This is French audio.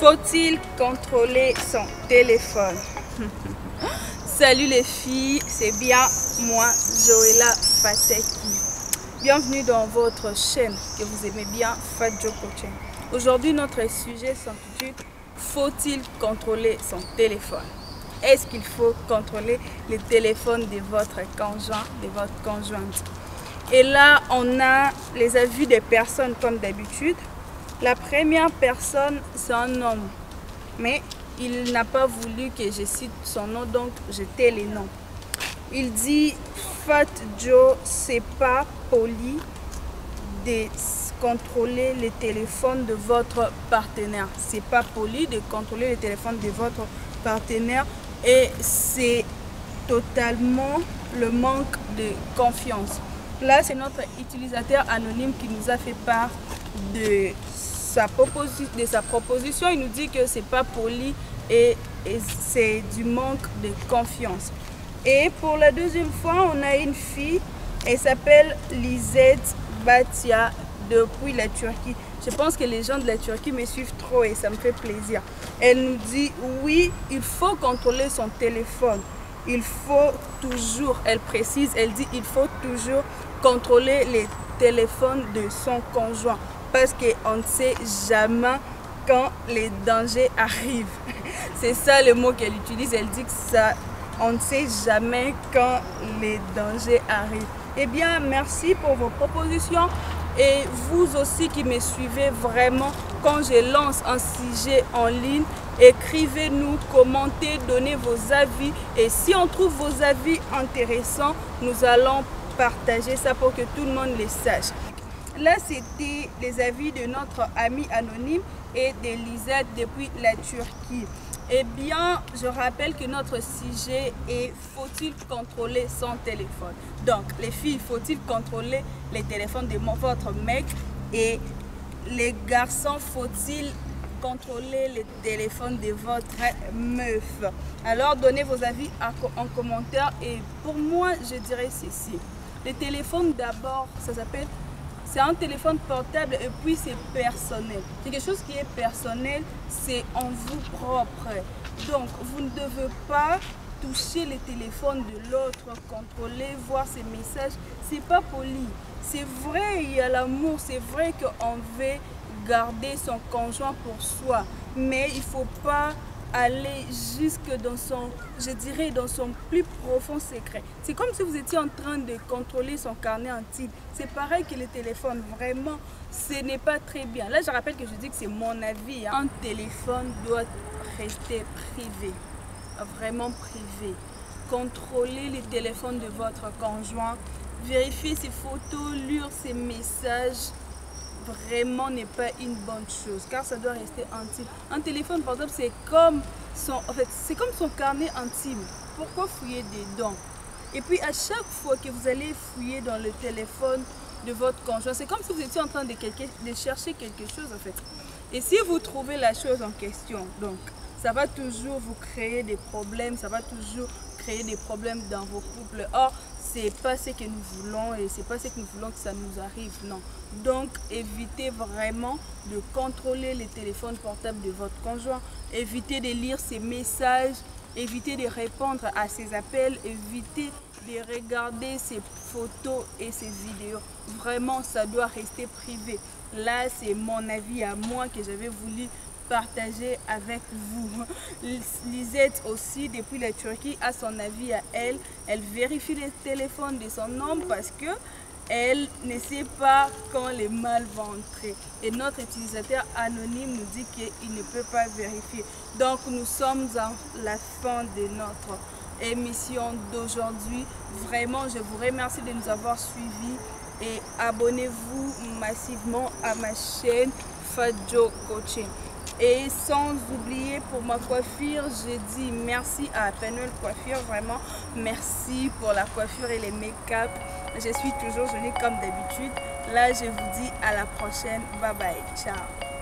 Faut-il contrôler son téléphone? Salut les filles, c'est bien moi, Joëlla Fateki. Bienvenue dans votre chaîne que vous aimez bien, Fadjo Coaching. Aujourd'hui, notre sujet s'intitule Faut-il contrôler son téléphone? Est-ce qu'il faut contrôler le téléphone de votre conjoint, de votre conjointe? Et là, on a les avis des personnes comme d'habitude. La première personne, c'est un homme, mais il n'a pas voulu que je cite son nom, donc je tais les noms. Il dit, Fat Joe, c'est pas poli de contrôler le téléphone de votre partenaire. C'est pas poli de contrôler le téléphone de votre partenaire et c'est totalement le manque de confiance. Là, c'est notre utilisateur anonyme qui nous a fait part de sa proposition. Il nous dit que c'est pas poli et c'est du manque de confiance. Et pour la deuxième fois, on a une fille, elle s'appelle Lisette Batia depuis la Turquie. Je pense que les gens de la Turquie me suivent trop et ça me fait plaisir. Elle nous dit oui, il faut contrôler son téléphone. Il faut toujours, elle précise, elle dit il faut toujours contrôler les téléphones de son conjoint parce qu'on ne sait jamais quand les dangers arrivent. C'est ça le mot qu'elle utilise, elle dit que ça, on ne sait jamais quand les dangers arrivent. Eh bien, merci pour vos propositions et vous aussi qui me suivez vraiment quand je lance un sujet en ligne. Écrivez-nous, commentez, donnez vos avis et si on trouve vos avis intéressants, nous allons partager ça pour que tout le monde les sache. Là, c'était les avis de notre ami anonyme et de Lisette depuis la Turquie. Eh bien, je rappelle que notre sujet est faut-il contrôler son téléphone? Donc, les filles, faut-il contrôler les téléphones de votre mec? Et les garçons, faut-il contrôler les téléphones de votre meuf? Alors, donnez vos avis en commentaire. Et pour moi, je dirais ceci. Les téléphones, d'abord, ça s'appelle... C'est un téléphone portable et puis c'est personnel. C'est quelque chose qui est personnel, c'est en vous propre. Donc, vous ne devez pas toucher le téléphone de l'autre, contrôler, voir ses messages. C'est pas poli. C'est vrai, il y a l'amour, c'est vrai qu'on veut garder son conjoint pour soi. Mais il ne faut pas aller jusque dans son, je dirais, dans son plus profond secret. C'est comme si vous étiez en train de contrôler son carnet intime. C'est pareil que le téléphone, vraiment, ce n'est pas très bien. Là, je rappelle que je dis que c'est mon avis. Un téléphone doit rester privé, vraiment privé. Contrôlez le téléphone de votre conjoint, vérifiez ses photos, lire ses messages. Vraiment n'est pas une bonne chose car ça doit rester intime. Un téléphone portable c'est comme son carnet intime. Pourquoi fouiller dedans? Et puis à chaque fois que vous allez fouiller dans le téléphone de votre conjoint, c'est comme si vous étiez en train de chercher quelque chose en fait. Et si vous trouvez la chose en question, donc ça va toujours vous créer des problèmes, ça va toujours créer des problèmes dans vos couples. Or, c'est pas ce que nous voulons et c'est pas ce que nous voulons que ça nous arrive, non. Donc, évitez vraiment de contrôler les téléphones portables de votre conjoint. Évitez de lire ses messages, évitez de répondre à ses appels, évitez de regarder ses photos et ses vidéos. Vraiment, ça doit rester privé. Là, c'est mon avis à moi que j'avais voulu partager avec vous. Lisette aussi depuis la Turquie a son avis à elle. Elle vérifie les téléphones de son homme parce que elle ne sait pas quand les mal vont entrer. Et notre utilisateur anonyme nous dit qu'il ne peut pas vérifier. Donc nous sommes à la fin de notre émission d'aujourd'hui. Vraiment, je vous remercie de nous avoir suivis et abonnez-vous massivement à ma chaîne Fadjo Coaching. Et sans oublier pour ma coiffure, je dis merci à Penel Coiffure, vraiment merci pour la coiffure et les make-up. Je suis toujours jolie comme d'habitude. Là, je vous dis à la prochaine. Bye bye. Ciao.